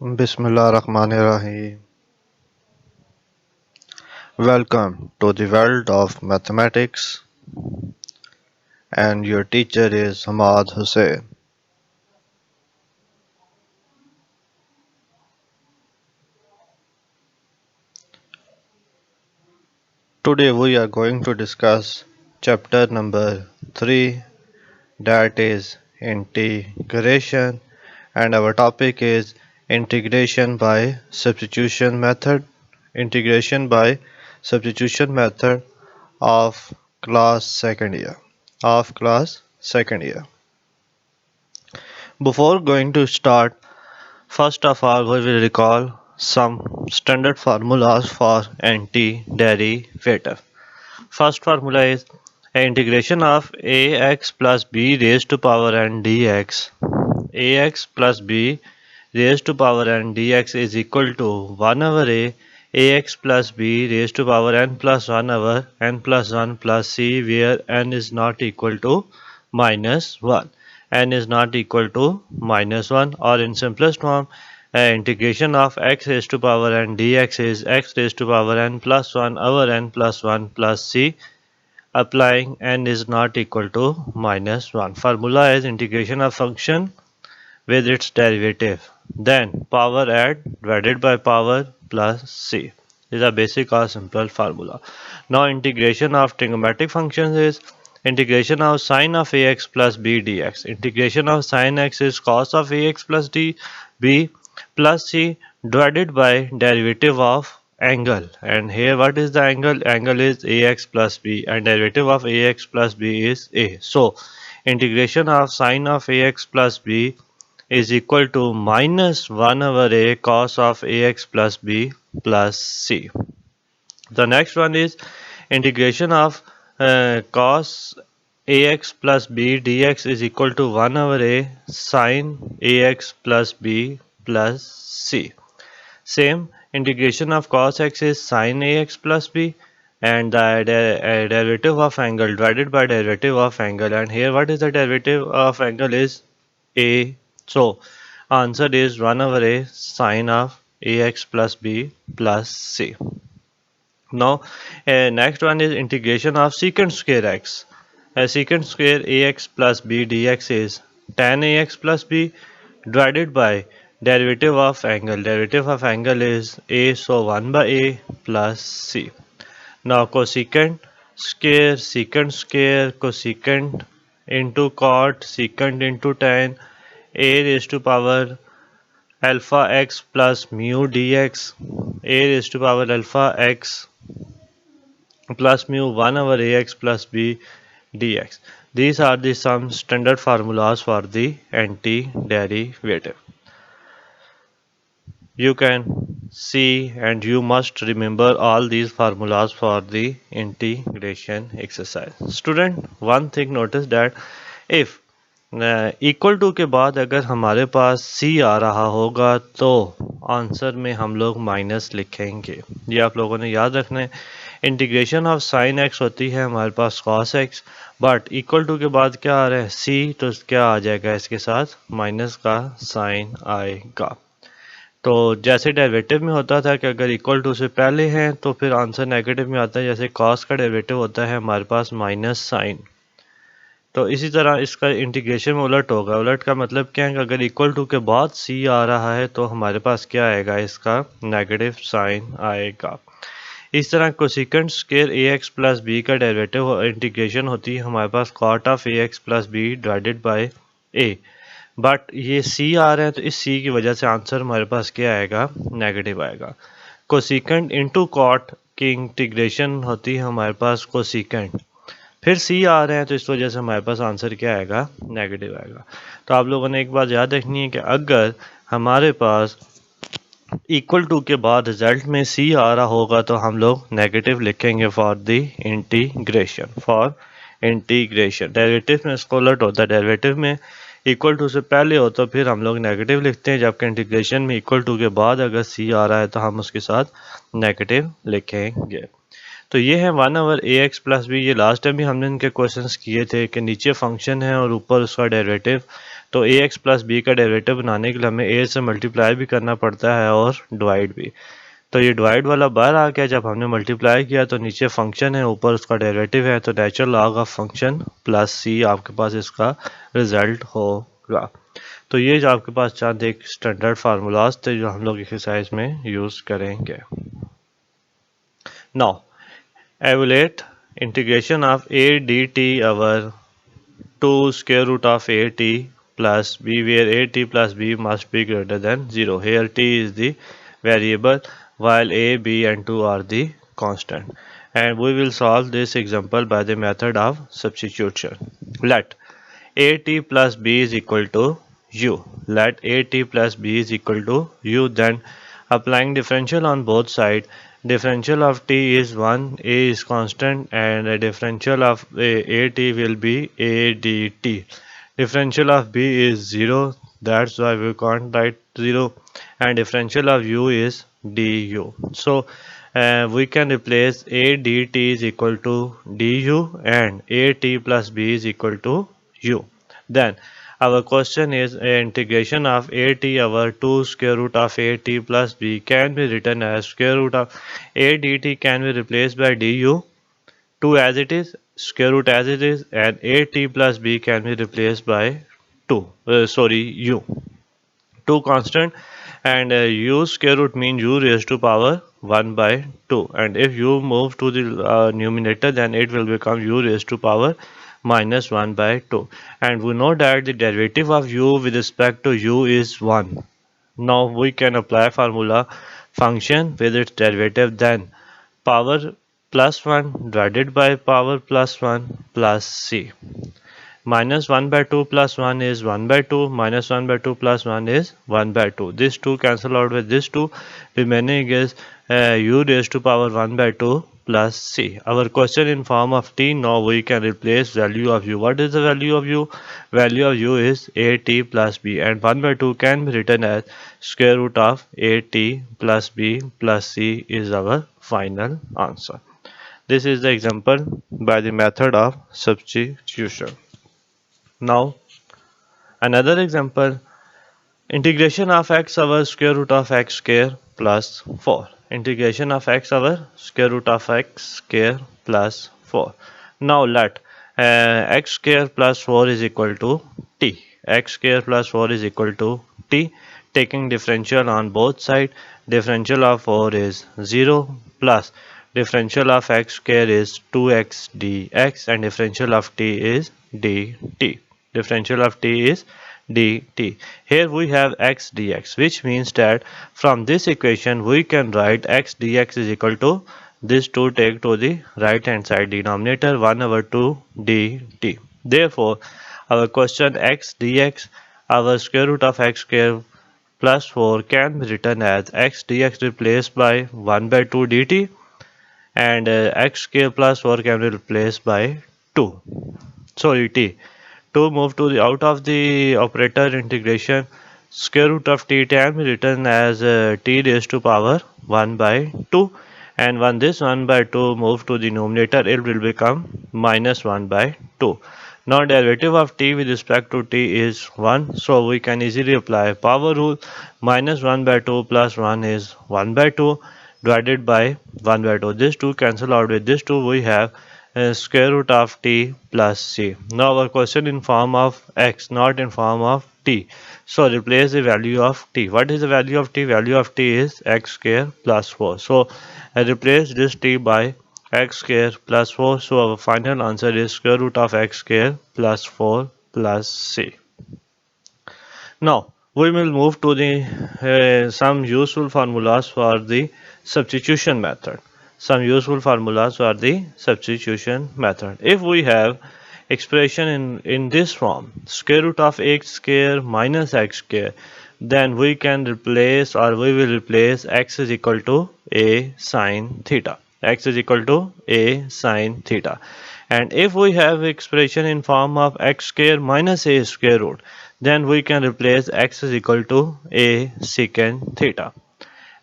Bismillahirrahmanirrahim. Welcome to the world of mathematics, and your teacher is Hamad Hussain. Today we are going to discuss chapter number 3, that is integration, and our topic is integration by substitution method. Integration by substitution method of class second year. Of class second year. Before going to start, first of all, we will recall some standard formulas for antiderivative. First formula is integration of ax plus b raised to power n dx. Ax plus b raised to power n dx is equal to 1 over ax plus b raised to power n plus 1 over n plus 1 plus c, where n is not equal to minus 1. N is not equal to minus 1, or in simplest form, integration of x raised to power n dx is x raised to power n plus 1 over n plus 1 plus c, applying n is not equal to minus 1. Formula is integration of function with its derivative, then power add divided by power plus c. This is a basic or simple formula. Now integration of trigonometric functions is integration of sine of ax plus b dx. Integration of sine x is cos of ax plus d b plus c divided by derivative of angle. And here what is the angle? Angle is ax plus b, and derivative of ax plus b is a. So integration of sine of ax plus b is equal to minus 1 over a cos of ax plus b plus c. The next one is integration of cos ax plus b dx is equal to 1 over a sin ax plus b plus c. Same, integration of cos x is sin ax plus b, and the derivative of angle divided by derivative of angle, and here what is the derivative of angle is a. So answer is 1 over a sine of ax plus b plus c. Now next one is integration of secant square x. Secant square ax plus b dx is tan ax plus b divided by derivative of angle. Derivative of angle is a, so 1 by a plus c. Now cosecant square, secant square, cosecant into cot, secant into tan, a raised to power alpha x plus mu dx, a raised to power alpha x plus mu 1 over ax plus b dx. These are the some standard formulas for the antiderivative. You can see and you must remember all these formulas for the integration exercise. Student, one thing notice that if equal to के बाद अगर हमारे पास सी आ रहा होगा तो answer में हम लोग माइनस लिखेंगे। ये आप लोगों ने याद रखना है। इंटीग्रेशन ऑफ साइन एक्स होती है हमारे पास cos x, but equal to के बाद क्या आ रहा है सी, तो क्या आ जाएगा इसके साथ माइनस का साइन आएगा। तो जैसे डेरिवेटिव में होता था कि अगर इक्वल टू से पहले हैं तो फिर आंसर नेगेटिव में आता है, जैसे कॉस का डेरिवेटिव होता है हमारे पास माइनस साइन, तो इसी तरह इसका इंटीग्रेशन में उलट होगा। उलट का मतलब क्या है कि अगर इक्वल टू के बाद सी आ रहा है तो हमारे पास क्या आएगा, इसका नेगेटिव साइन आएगा। इस तरह cosecant square a x plus b का डेरिवेटिव इंटीग्रेशन होती है हमारे पास cot of a x plus b divided by a, but ये सी आ रहा है तो इस सी की वजह से आंसर हमारे पास क्या आएगा, नेगेटिव आएगा। कोसिकेंट इंटू कॉट की इंटीग्रेशन होती है हमारे पास कोसिकेंट, फिर सी आ रहे हैं तो इस वजह से हमारे पास आंसर क्या आएगा, नेगेटिव आएगा। तो आप लोगों ने एक बात याद रखनी है कि अगर हमारे पास इक्वल टू के बाद रिजल्ट में सी आ रहा होगा तो हम लोग नेगेटिव लिखेंगे for the integration. For integration derivative में इसको उलट होता है, डेरिवेटिव में इक्वल टू से पहले हो तो फिर हम लोग नेगेटिव लिखते हैं, जबकि इंटीग्रेशन में इक्वल टू के बाद अगर सी आ रहा है तो हम उसके साथ नेगेटिव लिखेंगे। तो ये है 1 ओवर ए एक्स प्लस बी। ये लास्ट टाइम भी हमने इनके क्वेश्चंस किए थे कि नीचे फंक्शन है और ऊपर उसका डेरिवेटिव, तो ए एक्स प्लस बी का डेरिवेटिव बनाने के लिए हमें ए से मल्टीप्लाई भी करना पड़ता है और डिवाइड भी। तो ये डिवाइड वाला बाहर आ गया, जब हमने मल्टीप्लाई किया तो नीचे फंक्शन है, ऊपर उसका डेरिवेटिव है, तो natural log of function plus c आपके पास इसका रिजल्ट होगा। तो ये जो आपके पास चंद एक स्टैंडर्ड फार्मूलाज थे जो हम लोग एक्सरसाइज में यूज करेंगे। Now evaluate integration of a dt over 2 square root of a t plus b, where a t plus b must be greater than 0. Here t is the variable while a, b and 2 are the constant. And we will solve this example by the method of substitution. Let a t plus b is equal to u. Let a t plus b is equal to u. Then applying differential on both sides, differential of t is 1, a is constant, and the differential of a t will be a dt. Differential of b is 0, that's why we can't write 0, and differential of u is du. So we can replace a dt is equal to du and a t plus b is equal to u. Then our question is integration of a t over 2 square root of a t plus b can be written as square root of a dt can be replaced by du, 2 as it is, square root as it is, and a t plus b can be replaced by 2, u. 2 constant, and u square root means u raised to power 1 by 2, and if u move to the numerator then it will become u raised to power minus 1 by 2, and we know that the derivative of u with respect to u is 1. Now we can apply formula function with its derivative, then power plus 1 divided by power plus 1 plus c. Minus 1 by 2 plus 1 is 1 by 2, minus 1 by 2 plus 1 is 1 by 2. This 2 cancel out with this 2, remaining is u raised to power 1 by 2 plus c. Our question in form of t, now we can replace value of u. What is the value of u? Value of u is a t plus b, and 1 by 2 can be written as square root of a t plus b plus c is our final answer. This is the example by the method of substitution. Now another example, integration of x over square root of x square plus 4. Integration of x over square root of x square plus 4. Now let x square plus 4 is equal to t. X square plus 4 is equal to t. Taking differential on both sides, differential of 4 is 0 plus differential of x square is 2x dx, and differential of t is dt. Differential of t is dt. Here we have x dx, which means that from this equation we can write x dx is equal to this 2 take to the right hand side, denominator 1 over 2 dt. Therefore our question x dx our square root of x square plus 4 can be written as x dx replaced by 1 by 2 dt, and x square plus 4 can be replaced by 2. Sorry, t. To move to the out of the operator integration, square root of t can be written as t raised to power 1 by 2, and when this 1 by 2 move to the numerator it will become minus 1 by 2. Now derivative of t with respect to t is 1, so we can easily apply power rule. Minus 1 by 2 plus 1 is 1 by 2 divided by 1 by 2. This 2 cancel out with this 2, we have square root of t plus c. Now our question in form of x, not in form of t. So replace the value of t. What is the value of t? Value of t is x square plus 4. So I replace this t by x square plus 4. So our final answer is square root of x square plus 4 plus c. Now we will move to the some useful formulas for the substitution method. Some useful formulas for the substitution method. If we have expression in this form, square root of x square minus x square, then we can replace, or we will replace, x is equal to a sine theta. X is equal to a sine theta. And if we have expression in form of x square minus a square root, then we can replace x is equal to a secant theta.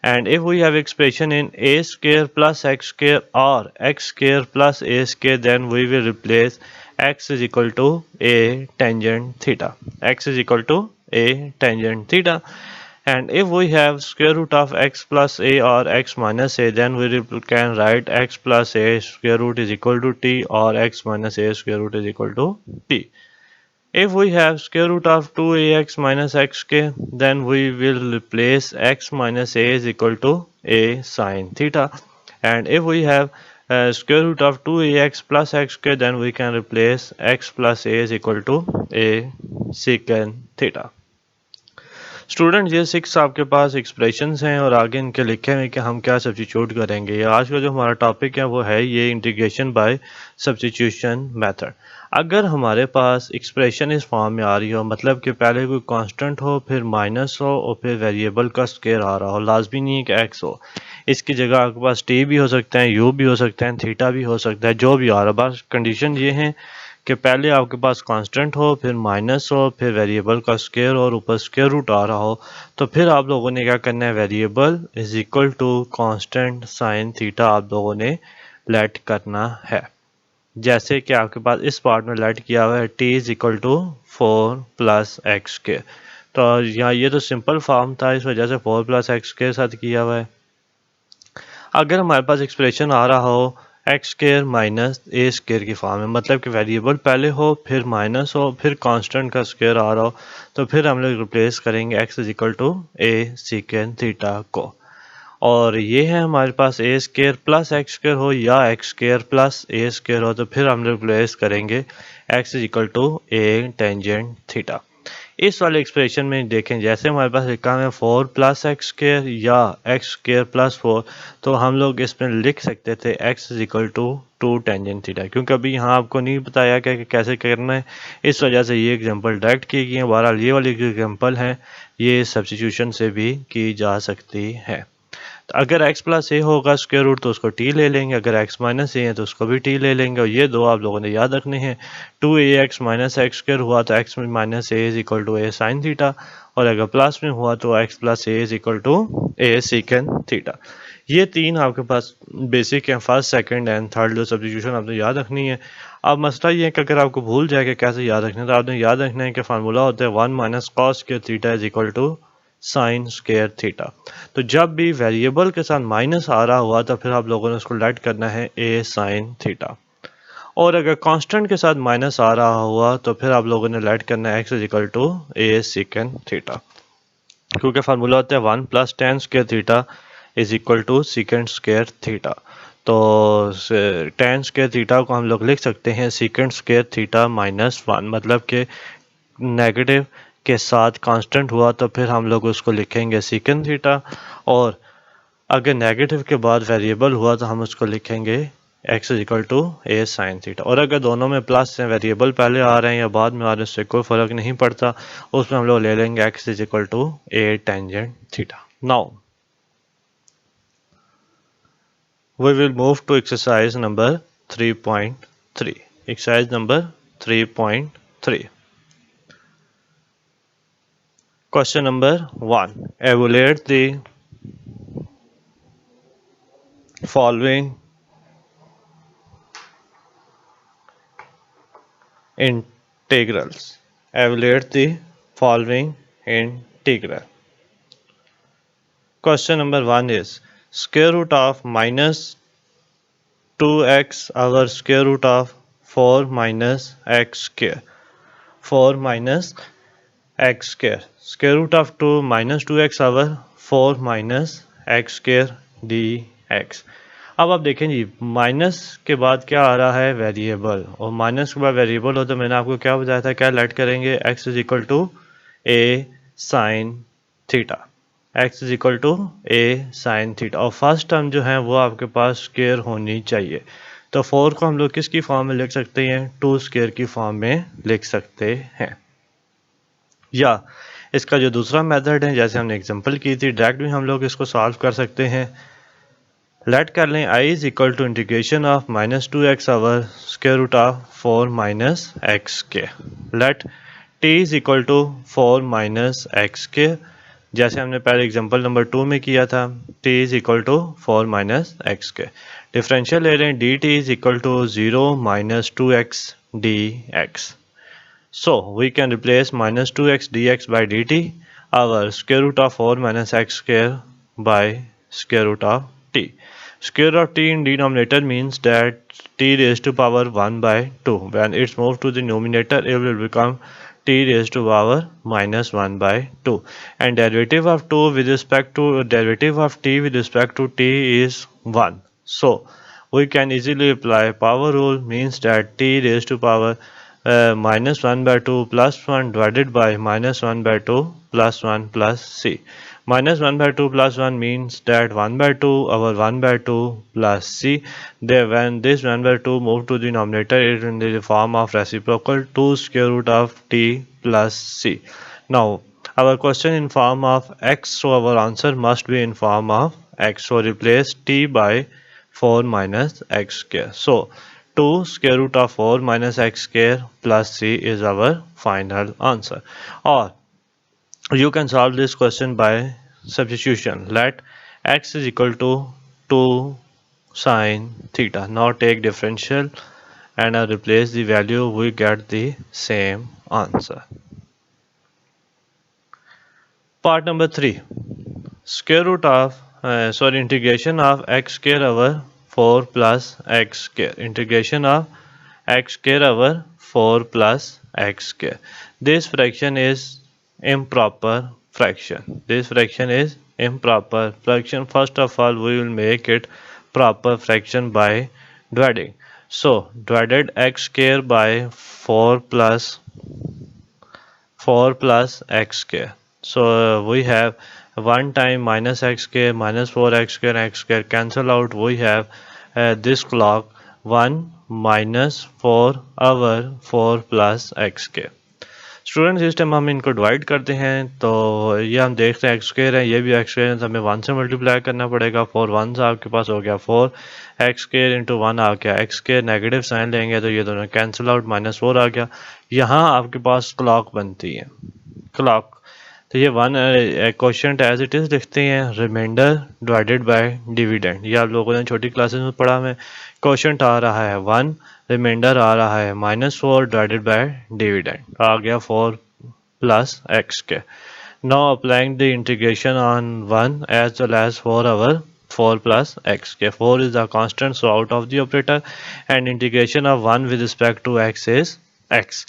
And if we have expression in a square plus x square or x square plus a square, then we will replace x is equal to a tangent theta. X is equal to a tangent theta. And if we have square root of x plus a or x minus a, then we can write x plus a square root is equal to t, or x minus a square root is equal to t. If we have square root of 2ax minus xk, then we will replace x minus a is equal to a sine theta. And if we have square root of 2ax plus xk, then we can replace x plus a is equal to a secant theta. Student ये 6 आपके पास expressions हैं और आगे इनके लिखे हैं कि हम क्या सब्स्टिट्यूट करेंगे। आज का जो हमारा टॉपिक है वो है ये इंटीग्रेशन बाय सब्स्टिट्यूशन मेथड। अगर हमारे पास एक्सप्रेशन इस फॉर्म में आ रही हो, मतलब कि पहले कोई कांस्टेंट हो, फिर माइनस हो और फिर वेरिएबल का स्क्वायर आ रहा हो, लाजमी नहीं है कि एक्स हो, इसकी जगह आपके पास टी भी हो सकते हैं, यू भी हो सकते हैं, थीटा भी हो सकता है, जो भी आ रहा है। बस कंडीशन ये है कि पहले आपके पास कांस्टेंट हो, फिर माइनस हो, फिर वेरिएबल का स्क्वायर और ऊपर स्क्वायर रूट आ रहा हो। तो फिर आप लोगों ने क्या करना है, variable is equal to constant sine theta आप लोगों ने लेट करना है। जैसे कि आपके पास इस पार्ट में लेट किया हुआ है t is equal to 4 plus x के। तो यहाँ ये तो सिंपल फॉर्म था, इस वजह से 4 प्लस एक्स के साथ किया हुआ है। अगर हमारे पास एक्सप्रेशन आ रहा हो एक्स स्क्र माइनस ए स्क्र की फॉर्म में, मतलब कि वेरिएबल पहले हो, फिर माइनस हो, फिर कांस्टेंट का स्क्वायर आ रहा हो, तो फिर हम लोग रिप्लेस करेंगे x is equal to a secant theta को। और ये है हमारे पास a square plus x square हो या x square plus a square हो, तो फिर हम लोग रिप्लेस करेंगे x is equal to a tangent theta. इस वाले एक्सप्रेशन में देखें, जैसे हमारे पास लिखा है 4 प्लस एक्स स्क्र या एक्स स्क्र प्लस 4, तो हम लोग इसमें लिख सकते थे x is equal to 2 tangent theta, क्योंकि अभी यहाँ आपको नहीं बताया कि कैसे करना है, इस वजह से ये एग्जांपल डायरेक्ट की गई है। बहरहाल ये वाली एग्जांपल है, ये सब्स्टिट्यूशन से भी की जा सकती है। तो अगर x प्लस ए होगा स्क्वायर रूट तो उसको t ले लेंगे, अगर x माइनस ए है तो उसको भी t ले लेंगे। और ये दो आप लोगों ने याद रखने हैं। 2ax माइनस एक्स स्क्वायर हुआ तो x minus a is equal to a sine theta, और अगर प्लस में हुआ तो x plus a is equal to a secant theta. ये तीन आपके पास बेसिक हैं, फर्स्ट सेकंड एंड थर्ड जो सब्स्टिट्यूशन आपने याद रखनी है। अब मसला ये है कि अगर आपको भूल जाए कि कैसे याद रखना है, तो आपने याद रखना है कि फार्मूला होता है 1 minus cos square theta is equal to sine square theta. तो जब भी वेरिएबल के साथ माइनस आ रहा हुआ तो फिर आप लोगों ने उसको लेट करना है ए साइन थीटा, और अगर कांस्टेंट के साथ माइनस आ रहा हुआ तो फिर आप लोगों ने लेट करना है x is equal to a secant theta, क्योंकि फार्मूला होता है 1 plus tan square theta is equal to secant square theta. तो टेन स्क्वायर थीटा को हम लोग लिख सकते हैं सीकेंट स्क्वायर थीटा माइनस 1, मतलब कि नेगेटिव के साथ कांस्टेंट हुआ तो फिर हम लोग उसको लिखेंगे सीकेंट थीटा, और अगर नेगेटिव के बाद वेरिएबल हुआ तो हम उसको लिखेंगे x is equal to a sine theta. और अगर दोनों में प्लस हैं, वेरिएबल पहले आ रहे हैं या बाद में आ रहे हैं, उससे कोई फ़र्क नहीं पड़ता, उसमें हम लोग ले लेंगे x is equal to a tangent theta. Now we will move to exercise number 3.3. Exercise number 3.3. Question number 1. Evaluate the following integrals. Evaluate the following integral. Question number 1 is square root of minus 2x over square root of 4 minus x square. 4 minus x square. Square root of 2 minus 2x over 4 minus x square dx. अब आप देखें जी, minus के बाद क्या आ रहा है, variable, और minus के बाद वेरिएबल हो तो मैंने आपको क्या बताया था, क्या लेट करेंगे x is equal to a sine theta. x is equal to a sine theta, और फर्स्ट टर्म जो है वो आपके पास स्क्वायर होनी चाहिए। तो 4 को हम लोग किसकी फॉर्म में लिख सकते हैं, 2 स्क्वायर की फॉर्म में लिख सकते हैं। या इसका जो दूसरा मेथड है, जैसे हमने एग्जांपल की थी, डायरेक्ट भी हम लोग इसको सॉल्व कर सकते हैं। लेट कर लें i is equal to integration of minus 2x over square root of 4 minus x के। Let t is equal to 4 minus x के, जैसे हमने पहले एग्जांपल नंबर 2 में किया था, t is equal to 4 minus x के। डिफरेंशियल ले लें, dt is equal to 0 minus 2x dx। So we can replace minus 2x dx by dt, our square root of 4 minus x square by square root of t. Square root of t in denominator means that t raised to power 1 by 2. When it's moved to the numerator, it will become t raised to power minus 1 by 2. And derivative of t with respect to t is 1. So we can easily apply power rule, means that t raised to power minus 1 by 2 plus 1 divided by minus 1 by 2 plus 1 plus c. Minus 1 by 2 plus 1 means that 1 by 2 over 1 by 2 plus c. There, when this 1 by 2 move to the denominator, it is in the form of reciprocal 2 square root of t plus c. Now our question in form of x, so our answer must be in form of x. So replace t by 4 minus x square. So 2 square root of 4 minus x square plus c is our final answer. Or you can solve this question by substitution. Let x is equal to 2 sine theta. Now take differential and replace the value, we get the same answer. Part number 3. Square root of integration of x square over 4 plus x square. Integration of x square over 4 plus x square. This fraction is improper fraction. This fraction is improper fraction. First of all, we will make it proper fraction by dividing. So divided x square by 4 plus x square. So we have 1 time minus x square minus 4x square cancel out. We have this clock 1 minus 4 over 4 plus x square. Student system हम इनको divide करते हैं तो ये हम देख रहे हैं एक्स स्क्वायर है, ये भी एक्स स्क्वायर है, तो हमें 1 से मल्टीप्लाई करना पड़ेगा। 4 1 से आपके पास हो गया 4 एक्स स्क्वायर इंटू 1 आ गया एक्स स्क्वायर, नेगेटिव साइन लेंगे तो ये दोनों कैंसिल आउट, माइनस 4 आ गया। यहाँ आपके पास क्लॉक बनती है, क्लॉक, तो ये 1 क्वेश्चन एज इट इज़ लिखते हैं, रिमाइंडर डिवाइडेड बाय डिविडेंड। ये आप लोगों ने छोटी क्लासेस में पढ़ा में। क्वेश्चन आ रहा है 1, रिमाइंडर आ रहा है -4 डिवाइडेड बाय डिविडेंड, आ गया 4 प्लस एक्स के। Now applying the integration on 1 as well as 4 over 4 plus x के। 4 is the constant, so out of the operator, and integration of 1 with respect to x is x,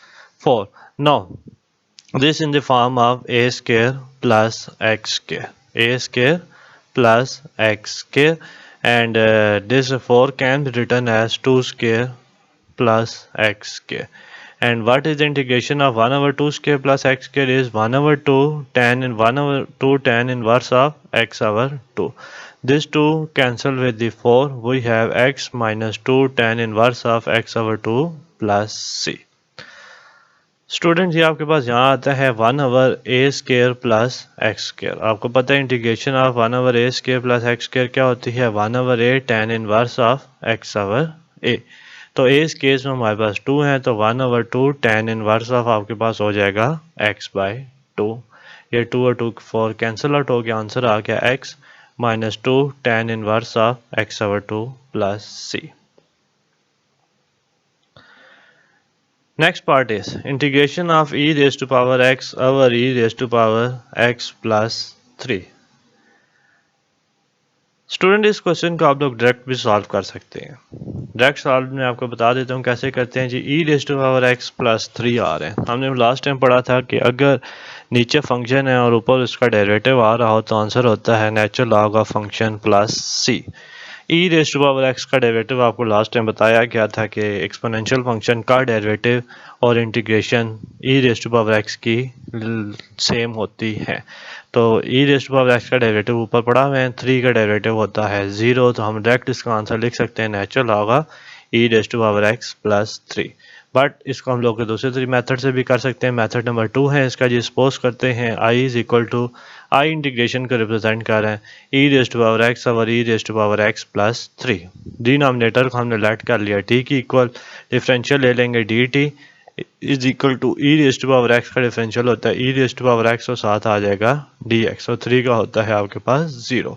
4. Now this in the form of a square plus x square, a square plus x square, and this 4 can be written as 2 square plus x square. And what is the integration of 1 over 2 square plus x square is 1 over 2 tan and 1 over 2 tan inverse of x over 2. This 2 cancel with the 4, we have x minus 2 tan inverse of x over 2 plus c. Student ये आपके पास यहाँ आता है 1 over a square plus x square। आपको पता है integration of 1 over a square plus x square क्या होती है, 1 over a tan inverse of x over a। तो इस केस में हमारे पास 2 है, तो 1 over 2 tan inverse of आपके पास हो जाएगा x by 2। ये 2 और 2 4 कैंसिल आउट हो गया, आंसर आ गया x minus 2 tan inverse of x over 2 plus c. Next part is integration of e raised to power x over e raised to power x plus 3. Student इस question को आप लोग direct भी solve कर सकते हैं। Direct solve में आपको बता देता हूँ कैसे करते हैं जी। e raise to power x plus 3 आ रहे हैं। हमने लास्ट टाइम पढ़ा था कि अगर नीचे फंक्शन है और ऊपर उसका डेरिवेटिव आ रहा हो तो आंसर होता है natural log of function plus c। e raise to power x का डेरिवेटिव आपको लास्ट टाइम बताया गया था कि एक्सपोनेंशियल फंक्शन का डेरिवेटिव और integration e raise to power x की सेम होती है। तो e raise to power x का डेरिवेटिव ऊपर पड़ा हुआ है, 3 का डेरिवेटिव होता है 0, तो हम डायरेक्ट इसका आंसर लिख सकते हैं नेचुरल होगा e raise to power x plus 3। But इसको हम लोग दूसरे मेथड से भी कर सकते हैं। मेथड नंबर 2 है इसका जी। सपोज करते हैं i is equal to i integration को रिप्रेजेंट कर रहे हैं e raise to power x और e raise to power x plus 3। Denominator को हमने लेट कर लिया t की इक्वल, डिफरेंशियल ले लेंगे dt is equal to e raise to power x का डिफरेंशियल होता है e raise to power x और साथ आ जाएगा डी एक्स और 3 का होता है आपके पास 0।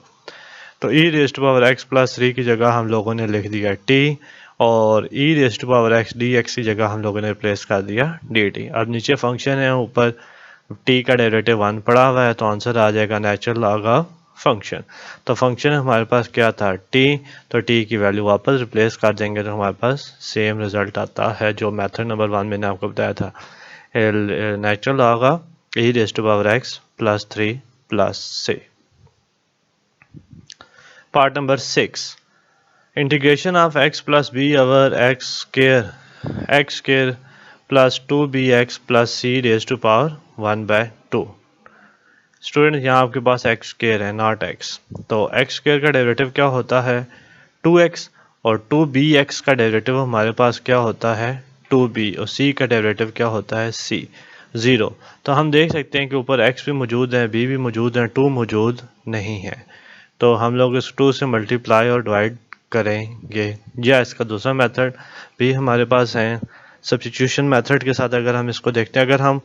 तो e raise to power x plus 3 की जगह हम लोगों ने लिख दिया टी और e raise to power x d x की जगह हम लोगों ने रिप्लेस कर दिया डी टी। अब नीचे फंक्शन है, ऊपर टी का डेरिवेटिव 1 पड़ा हुआ है तो आंसर आ जाएगा नेचुरल लॉग ऑफ फंक्शन। तो फंक्शन हमारे पास क्या था टी, तो टी की वैल्यू वापस रिप्लेस कर देंगे तो हमारे पास सेम रिजल्ट आता है जो मेथड नंबर 1 मैंने आपको बताया था, natural log of e raise to power x plus 3 plus c. Part number 6, integration of x plus b over x square plus 2bx plus c raise to power 1/2। Student यहाँ आपके पास x square है not x, तो x square का derivative क्या होता है 2x और 2bx का डेरिवेटिव हमारे पास क्या होता है 2b और c का डेरिवेटिव क्या होता है c 0। तो हम देख सकते हैं कि ऊपर x भी मौजूद है b भी मौजूद है 2 मौजूद नहीं है, तो हम लोग इस 2 से मल्टीप्लाई और डिवाइड करेंगे। या इसका दूसरा मेथड भी हमारे पास है, सब्स्टिट्यूशन मेथड के साथ अगर हम इसको देखते हैं, अगर हम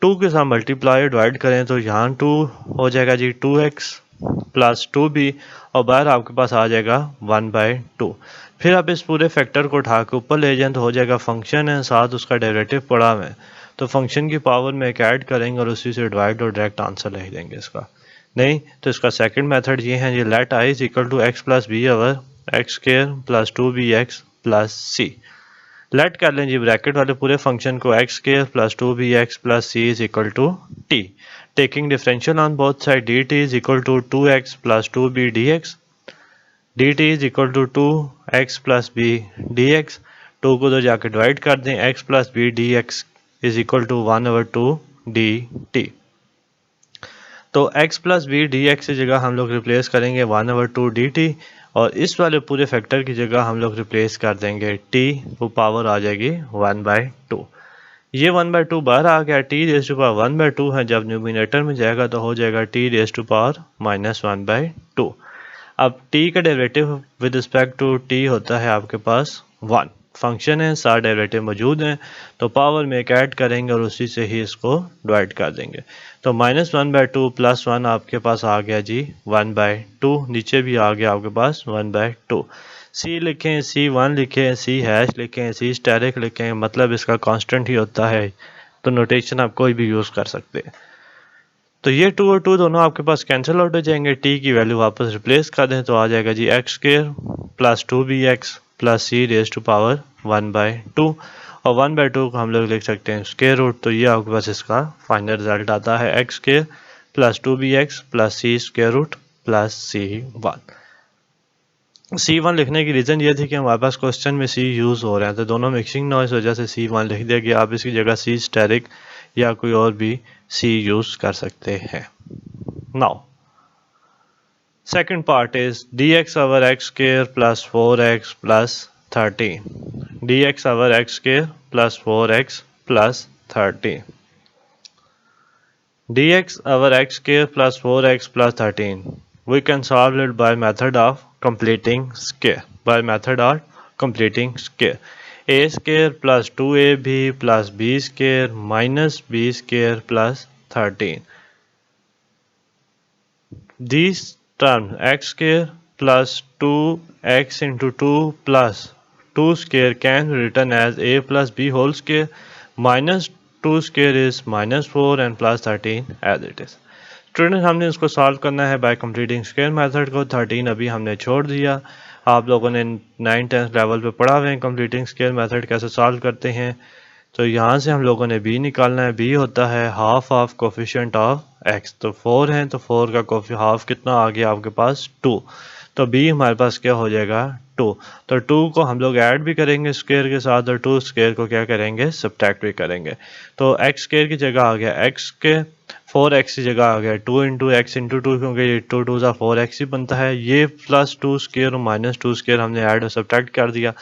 2 के साथ मल्टीप्लाई डिवाइड करें तो यहाँ 2 हो जाएगा जी 2x प्लस 2b और बाहर आपके पास आ जाएगा 1/2। फिर आप इस पूरे फैक्टर को उठा के ऊपर ले जाएं तो हो जाएगा फंक्शन है साथ उसका डेरिवेटिव पड़ा हुआ है, तो फंक्शन की पावर में एक ऐड करेंगे और उसी से डिवाइड और डायरेक्ट आंसर लिख देंगे इसका। नहीं तो इसका सेकंड मेथड ये है, ये let i is equal to x plus b over x square plus 2bx plus c. Let कर लें जी ब्रैकेट वाले पूरे फंक्शन को x square plus 2bx plus c is equal to t. Taking differential on both side d t is equal to 2x plus 2b dx, d t is equal to 2x plus b dx। 2 को तो जाके divide कर दें, x plus b dx is equal to 1/2 dt। तो x plus b d x की जगह हम लोग रिप्लेस करेंगे 1/2 dt और इस वाले पूरे फैक्टर की जगह हम लोग रिप्लेस कर देंगे t, वो पावर आ जाएगी 1/2। ये 1/2 बाहर आ गया, t रेज़ टू पावर 1/2 है, जब न्यूमिनेटर में जाएगा तो हो जाएगा t रेज़ टू पावर -1/2। अब t का derivative with respect to t होता है आपके पास 1, फंक्शन है सारे डेरिवेटिव मौजूद हैं तो पावर में एक ऐड करेंगे और उसी से ही इसको डिवाइड कर देंगे। तो -1/2 प्लस 1 आपके पास आ गया जी 1/2, नीचे भी आ गया आपके पास 1/2। c लिखें, c1 लिखें, c हैश लिखें, c स्टेरिक लिखें, मतलब इसका कांस्टेंट ही होता है, तो नोटेशन आप कोई भी यूज़ कर सकते हैं। तो ये 2 और 2 दोनों आपके पास कैंसिल आउट हो जाएंगे, t की वैल्यू वापस रिप्लेस कर दें तो आ जाएगा जी x square plus 2bx plus c raise to power 1/2 और 1/2 को हम लोग लिख सकते हैं स्क्वायर रूट, तो ये आपके पास इसका फाइनल रिजल्ट आता है x square plus 2bx plus c square root plus C1 लिखने की रीज़न ये थी कि हमारे पास क्वेश्चन में C यूज़ हो रहे हैं तो दोनों मिक्सिंग ना हो, इस वजह से C1 लिख दिया गया। आप इसकी जगह C स्टेरिक या कोई और भी C यूज़ कर सकते हैं। Now second part is dx over x square plus 4x plus 13, dx over x square plus 4x plus 13, dx over x square plus 4x plus 13. We can solve it by method of completing square. By method of completing square. A square plus 2ab plus b square minus b square plus 13. These terms x square plus 2x into 2 plus 2 square can be written as a plus b whole square minus 2 square is -4 and plus 13 as it is. Student हमने इसको solve करना है bye completing square method को। 13 अभी हमने छोड़ दिया, आप लोगों ने 9th लेवल पे पढ़ा हुए हैं कंप्लीटिंग स्क्वायर मेथड कैसे सॉल्व करते हैं। तो यहाँ से हम लोगों ने b निकालना है, b होता है half of coefficient of x, तो 4 है तो 4 का हाफ कितना आ गया आपके पास 2, तो b हमारे पास क्या हो जाएगा 2, तो 2 को हम लोग ऐड भी करेंगे स्क्वायर के साथ और 2 स्क्वायर को क्या करेंगे सब्ट्रैक्ट भी करेंगे। तो x स्क्वायर की जगह आ गया x के 4x की जगह आ गया 2 इंटू एक्स इंटू 2, क्योंकि ये 2 2 4x ही बनता है। ये प्लस 2 स्क्वायर और माइनस 2 स्क्वायर हमने ऐड और सब्ट्रैक्ट कर दिया।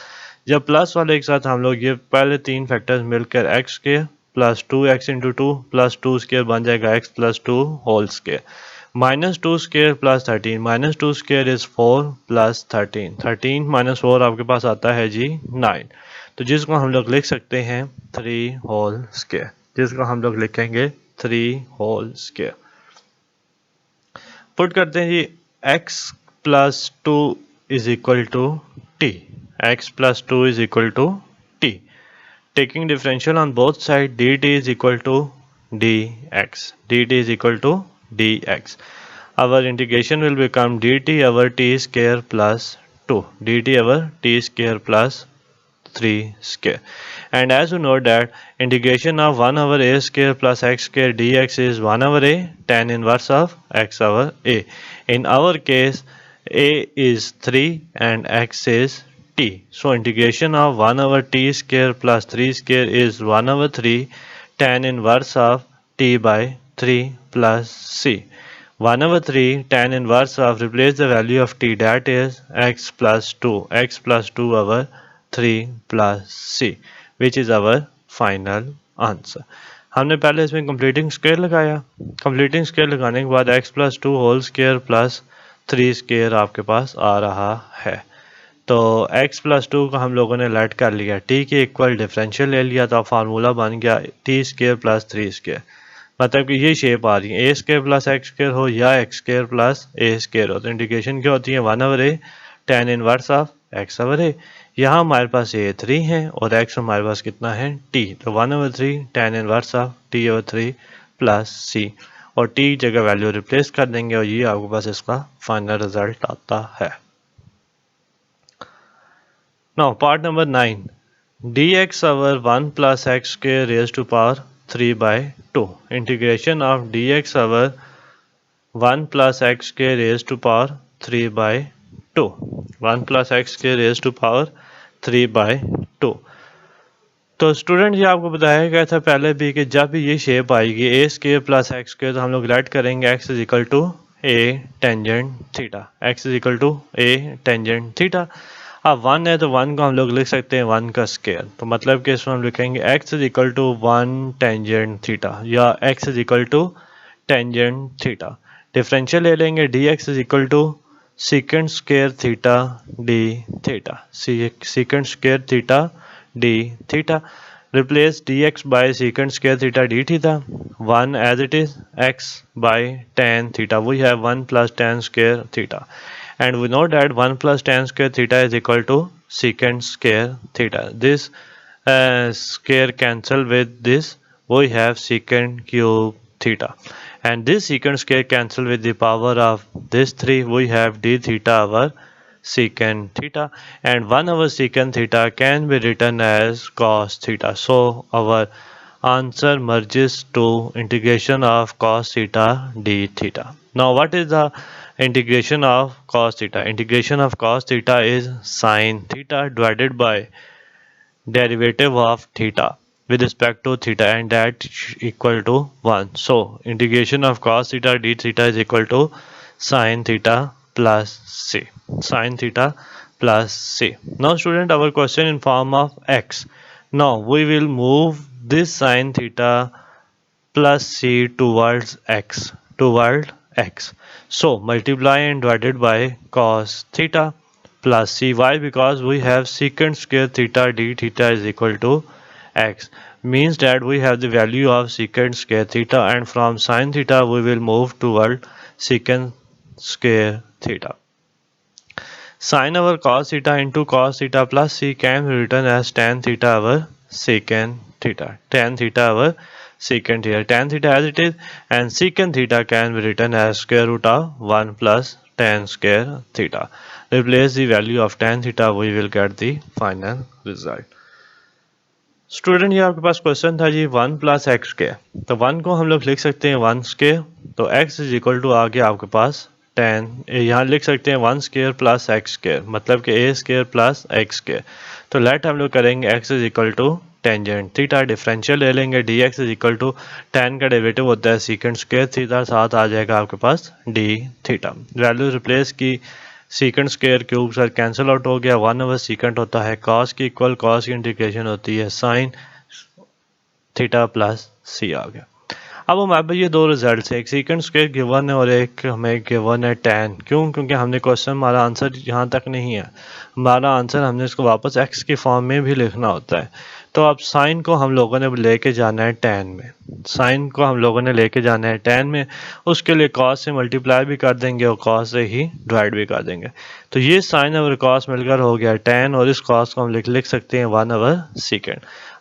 जब प्लस वाले एक साथ हम लोग ये पहले तीन फैक्टर्स मिलकर x के plus 2x into 2 plus 2 square बन जाएगा x plus 2 whole square minus 2 square plus 13 minus 2 square is 4 plus 13 13 minus 4 आपके पास आता है जी 9। तो जिसको हम लोग लिख सकते हैं 3 होल स्क्वायर, जिसको हम लोग लिखेंगे 3 होल स्क्वायर। पुट करते हैं जी x plus 2 is equal to t, x plus 2 is equal to t, taking differential on both sides dt is equal to dx, dt is equal to dx. Our integration will become dt over t square plus 2, dt over t square plus 3 square. And as you know that integration of 1 over a square plus x square dx is 1 over a tan inverse of x over a. In our case a is 3 and x is t. So integration of 1 over t square plus 3 square is 1 over 3 tan inverse of t by 3 plus c. 1 over 3 tan inverse of, replace the value of t, that is x plus 2, x plus 2 over 3 plus c, which is our final answer. हमने पहले इसमें completing square लगाया, completing square लगाने के बाद x plus 2 whole square plus 3 square आपके पास आ रहा है। तो x प्लस 2 को हम लोगों ने लेट कर लिया, t के इक्वल डिफरेंशियल ले लिया, तो फार्मूला बन गया t स्क्वायर प्लस 3 स्क्वायर। मतलब कि ये शेप आ रही है a square plus x square हो या x square plus a square हो, तो इंटीग्रेशन क्या होती है 1 over a tan inverse of x over a. यहाँ हमारे पास ए 3 है और एक्स हमारे पास कितना है टी, तो 1 over 3 tan inverse of t over 3 plus c, और टी जगह वैल्यू रिप्लेस कर देंगे और ये आपके पास इसका फाइनल रिजल्ट आता है। Now part number 9, dx over 1 plus x square raised to power 3 by 2. Integration of dx over 1 plus x square raised to power 3 by 2. 1 plus x square raised to power 3 by 2. तो student ये आपको बताया गया था पहले भी कि जब भी ये शेप आएगी a square plus x square, तो हम लोग राइट करेंगे x is equal to a tangent theta, x is equal to a tangent theta. अब 1 है तो 1 को हम लोग लिख सकते हैं 1 का स्क्वायर, तो मतलब कि इसमें हम लिखेंगे x is equal to 1 tangent theta या x is equal to tangent theta. Differential ले लेंगे dx is equal to secant square theta d theta, secant square theta d theta. Replace dx by secant square theta d theta, 1 as it is, x by tan theta, we have 1 plus tan square theta, and we know that 1 plus tan square theta is equal to secant square theta. This square cancel with this, we have secant cube theta, and this secant square cancel with the power of this 3, we have d theta over secant theta, and 1 over secant theta can be written as cos theta. So our answer merges to integration of cos theta d theta. Now what is the integration of cos theta? Integration of cos theta is sin theta divided by derivative of theta with respect to theta, and that equal to 1. So integration of cos theta d theta is equal to sin theta plus c, sin theta plus c. Now student, our question in form of x. Now we will move this sin theta plus c towards x, toward x. So multiply and divided by cos theta plus c. Why? Because we have secant square theta d theta is equal to x, means that we have the value of secant square theta, and from sin theta we will move toward secant square theta. Sin over cos theta into cos theta plus c can be written as tan theta over secant theta, tan theta over secant theta, tan theta as it is, and secant theta can be written as square root of 1 plus tan square theta. Replace the value of tan theta, we will get the final result. Student ये आपके पास question था जी 1 plus x square, तो 1 को हम लोग लिख सकते हैं 1 स्क्वायर, तो x इज इक्वल टू आ गया आपके पास 10, यहाँ लिख सकते हैं 1 स्क्वायर प्लस एक्स स्क्वायर, मतलब कि a square plus x square. तो लेट हम लोग करेंगे x is equal to tangent theta, differential ले लेंगे dx is equal to tan का डेरिवेटिव होता है सीकेंट स्क्वायर थीटा, साथ आ जाएगा आपके पास d थीटा। वैल्यू रिप्लेस की, secant square cube sir cancel out हो गया, 1 ओवर सीकेंट होता है, कॉस की इक्वल कॉस की इंटीग्रेशन होती है साइन थीटा प्लस सी आ गया। अब हमारे पास ये दो रिजल्ट है, एक सीकेंड स्क्वायर गिवन है और एक हमें गिवन है tan। क्यों? क्योंकि हमने क्वेश्चन हमारा आंसर यहाँ तक नहीं है, हमारा आंसर हमने इसको वापस x की फॉर्म में भी लिखना होता है। तो अब साइन को हम लोगों ने लेके जाना है tan में, साइन को हम लोगों ने लेके जाना है tan में, उसके लिए cos से मल्टीप्लाई भी कर देंगे और cos से ही डिवाइड भी कर देंगे। तो ये साइन और cos मिलकर हो गया tan, और इस cos को हम लिख सकते हैं 1/sec।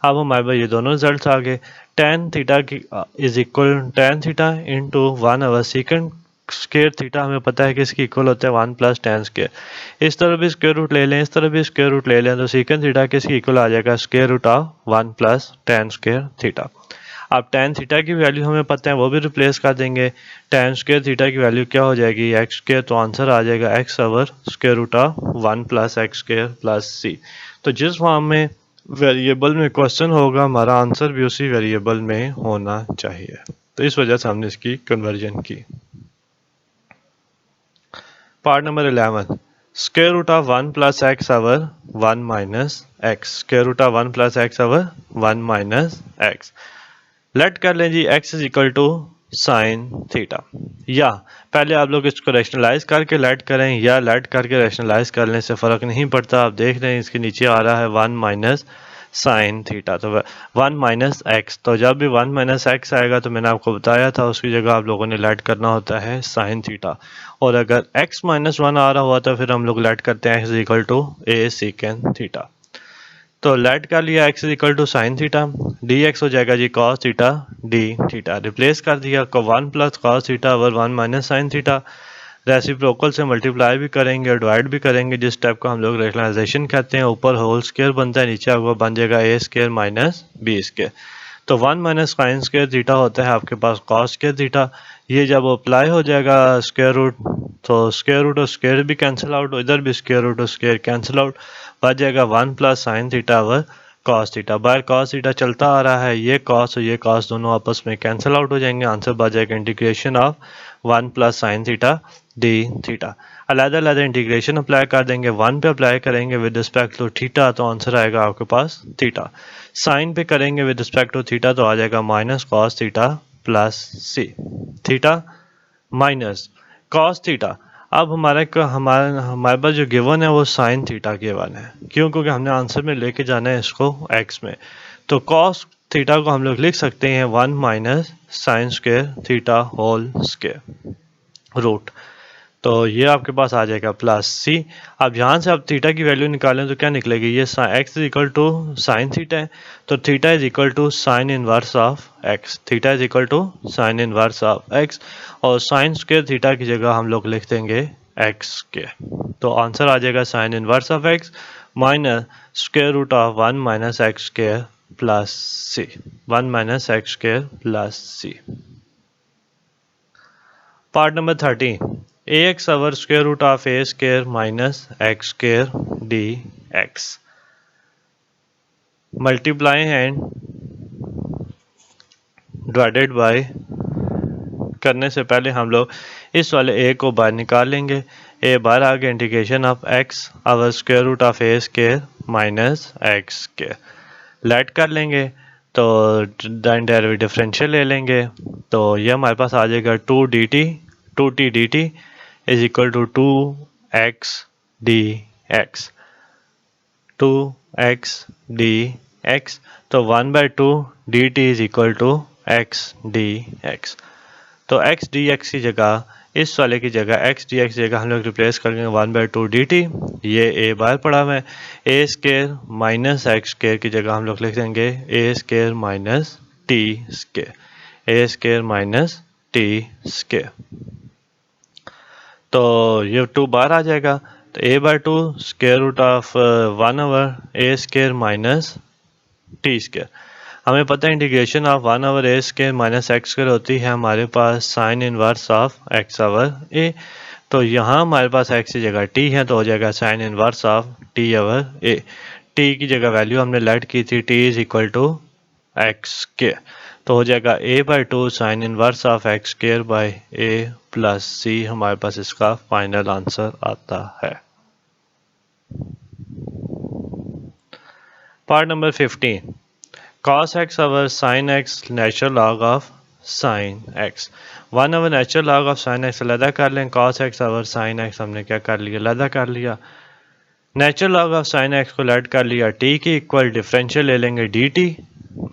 अब हमारे पास ये दोनों रिजल्ट आ गए। tan थीटा की is equal tan theta into 1/sec square theta हमें पता है कि इसकी इक्वल होता है 1 + tan स्क्वायर। इस तरह भी स्क्वायर रूट ले लें, इस तरह भी स्क्वायर रूट ले लें, तो सेकंड थीटा किसकी इक्वल आ जाएगा square root of 1 + tan square theta. अब tan थीटा की वैल्यू हमें पता है, वो भी रिप्लेस कर देंगे। tan स्क्वायर थीटा की वैल्यू क्या हो जाएगी x स्क्वायर, तो आंसर आ जाएगा x/√1 + x स्क्वायर + c। तो जिस फॉर्म में वेरिएबल में क्वेश्चन होगा हमारा आंसर भी उसी वेरिएबल में होना चाहिए, तो इस वजह से हमने इसकी कन्वर्जन की। Part number 11, square root of 1 + x/1 - x, square root of 1 + x/1 - x। Let कर लें जी x is equal to sine theta, या पहले आप लोग इसको रैशनलाइज करके लेट करें या लेट करके रैशनलाइज करने से फ़र्क नहीं पड़ता। आप देख रहे हैं इसके नीचे आ रहा है 1 - साइन थीटा, तो 1 - x, तो जब भी 1 - x आएगा तो मैंने आपको बताया था उसकी जगह आप लोगों ने लेट करना होता है साइन थीटा। और अगर x - 1 आ रहा हुआ तो फिर हम लोग लेट करते हैं x is equal to a second theta. तो लेट कर लिया x is equal to sine theta, d x हो जाएगा जी cos theta d theta, replace कर दिया 1 + cos theta over 1 - sine theta. Reciprocal से मल्टीप्लाई भी करेंगे और डिवाइड भी करेंगे, जिस स्टेप को हम लोग रैशनलाइजेशन कहते हैं। ऊपर होल स्क्वायर बनता है, नीचे आपको बन जाएगा a square minus b square. तो 1 - साइन स्क्वायर थीटा होता है आपके पास कॉस स्क्वायर थीटा। ये जब अप्लाई हो जाएगा स्क्वायर रूट, तो स्क्वायर रूट और स्क्वायर भी कैंसिल आउट, इधर भी स्क्वायर रूट और स्क्वायर कैंसिल आउट, बच जाएगा 1 + sine theta over cos theta. बाहर कॉस थीटा चलता आ रहा है, ये कॉस और ये कॉस दोनों आपस में कैंसिल आउट हो जाएंगे। आंसर बच जाएगा integration of 1 + sine theta d theta. अलग-अलग इंटीग्रेशन अप्लाई कर देंगे, 1 पे अप्लाई करेंगे विद रिस्पेक्ट टू थीटा, तो आंसर आएगा आपके पास थीटा। साइन पे करेंगे विद रिस्पेक्ट टू थीटा, तो आ जाएगा माइनस कॉस थीटा प्लस सी, थीटा माइनस कॉस थीटा। अब हमारे पास जो गिवन है वो साइन थीटा गिवन है। क्यों? क्योंकि हमने आंसर में लेके जाना है इसको x में। तो कॉस थीटा को हम लोग लिख सकते हैं 1 - sine square theta whole square root, तो ये आपके पास आ जाएगा प्लस सी। अब यहाँ से आप थीटा की वैल्यू निकालें तो क्या निकलेगी, ये x is equal to sine theta है, तो theta is equal to sine inverse of x, theta is equal to sine inverse of x, और साइन स्क्वायर थीटा की जगह हम लोग लिख देंगे x के। तो आंसर आ जाएगा sine inverse of x minus square root of 1 - x square plus c, 1 - x square plus c. Part number 13, ax square root of a square minus x square dx, multiply and divided by करने से पहले हम लोग इस वाले a को बाहर निकाल लेंगे। a बाहर आ गया, integration of x over square root of a square minus x square let कर लेंगे, तो डेरिवेटिव डिफरेंशियल ले लेंगे, तो ये हमारे पास आ जाएगा 2t dt is equal to 2x dx, 2x dx, तो 1/2 dt is equal to x dx। तो x dx की जगह, इस वाले की जगह x dx की जगह हम लोग रिप्लेस करेंगे 1/2 dt, ये a बाहर पड़ा हुआ है, a square minus x square की जगह हम लोग लिख देंगे a square minus t square, a square minus t square, तो ये 2 बाहर आ जाएगा, तो a/2 square root of 1/a square minus t square. हमें पता है integration of 1/a square minus x square होती है हमारे पास साइन इनवर्स ऑफ x/a, तो यहाँ हमारे पास x की जगह t है, तो हो जाएगा sine inverse of t/a। t की जगह वैल्यू हमने लेट की थी t is equal to x square, तो हो जाएगा a/2 sine inverse of x square by a plus c, हमारे पास इसका फाइनल आंसर आता है। Part number 15, cos x over sin x natural log of sine x. 1 over natural log of sine x अलहदा कर लें, cos x over sine x हमने क्या कर लिया, अलहदा कर लिया। Natural log of sine x को लेट कर लिया टी की इक्वल, डिफरेंशियल ले लेंगे डी टी।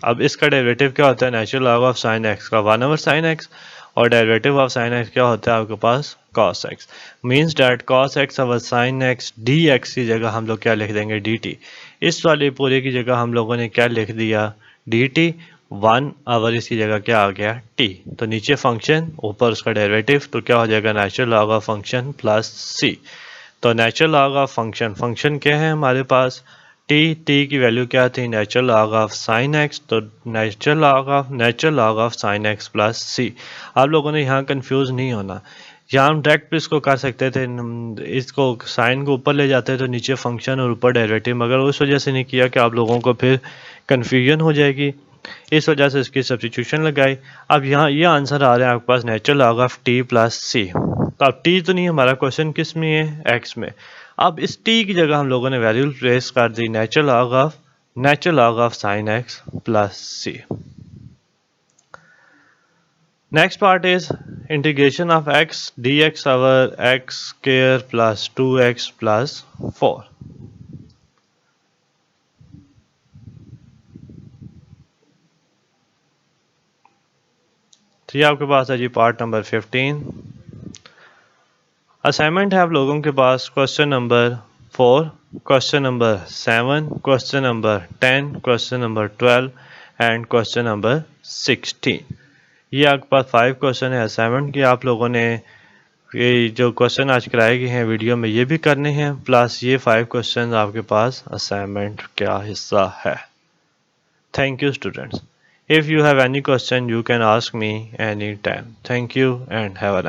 अब इसका डेरिवेटिव क्या होता है, natural log of sine x का 1 ओवर साइन एक्स, और डेरिवेटिव ऑफ साइन एक्स क्या होता है आपके पास, cos x. Means that cos x over sine x d x की जगह हम लोग क्या लिख देंगे, डी टी। इस वाले पूरे की जगह हम लोगों ने क्या लिख दिया, डी टी। 1 ओवर इसकी जगह क्या आ गया, टी। तो नीचे फंक्शन, ऊपर उसका डेरिवेटिव, तो क्या हो जाएगा, natural log of function plus c. तो natural log of function, function क्या है हमारे पास, टी की वैल्यू क्या थी, natural log of sine x, तो natural log of sine x plus c. आप लोगों ने यहाँ कंफ्यूज नहीं होना, यहाँ हम डायरेक्ट भी इसको कर सकते थे, इसको साइन को ऊपर ले जाते तो नीचे फंक्शन और ऊपर डेरिवेटिव, मगर उस वजह से नहीं किया कि आप लोगों को फिर कन्फ्यूजन हो जाएगी, इस वजह से इसकी सब्स्टिट्यूशन लगाई। अब यहाँ ये आंसर आ रहा है आपके पास, natural log of t plus c. तो अब टी तो नहीं, हमारा क्वेश्चन किस में है, एक्स में। अब इस टी की जगह हम लोगों ने वैल्यू प्लेस कर दी, natural log of sine x plus c. Next part is integration of x d x over x square plus 2x plus 4। तो ये आपके पास है जी पार्ट नंबर 15। असाइनमेंट है आप लोगों के पास question number 4, question number 7, question number 10, question number 12 and question number 16। ये आपके पास 5 क्वेश्चन है असाइनमेंट की। आप लोगों ने ये जो क्वेश्चन आज कराए गए हैं वीडियो में ये भी करने हैं, प्लस ये 5 क्वेश्चन आपके पास असाइनमेंट का हिस्सा है। Thank you students. If you have any question you can ask me anytime. Thank you and have a nice